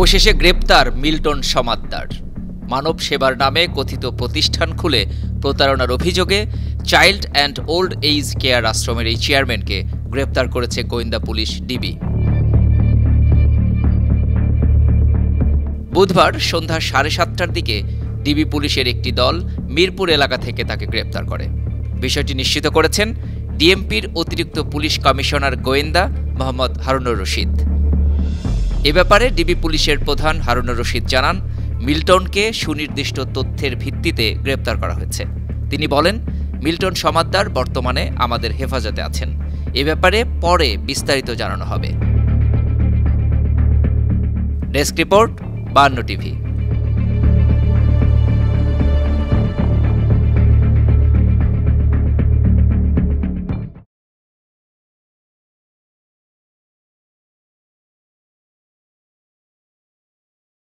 অবশেষে গ্রেপ্তার মিল্টন সমাদ্দার। মানব সেবার নামে কথিত প্রতিষ্ঠান খুলে প্রতারণার অভিযোগে child and old age care আশ্রমের এই চেয়ারম্যানকে গ্রেপ্তার করেছে গোয়েন্দা পুলিশ ডিবি। বুধবার সন্ধ্যা 7:30টার দিকে ডিবি পুলিশের একটি দল মিরপুর এলাকা থেকে তাকে গ্রেপ্তার করে। বিষয়টি নিশ্চিত করেছেন ডিএমপির অতিরিক্ত পুলিশ কমিশনার গোয়েন্দা মোহাম্মদ হারুনুর রশিদ। এ ব্যাপারে ডিবি পুলিশের প্রধান হারুনুর রশিদ জানান, মিল্টনকে সুনির্দিষ্ট তথ্যের ভিত্তিতে গ্রেপ্তার করা হয়েছে। তিনি বলেন, মিল্টন সমাদ্দার বর্তমানে আমাদের হেফাজতে আছেন। এ ব্যাপারে পরে বিস্তারিত জানানো হবে। Desk report, 52 TV.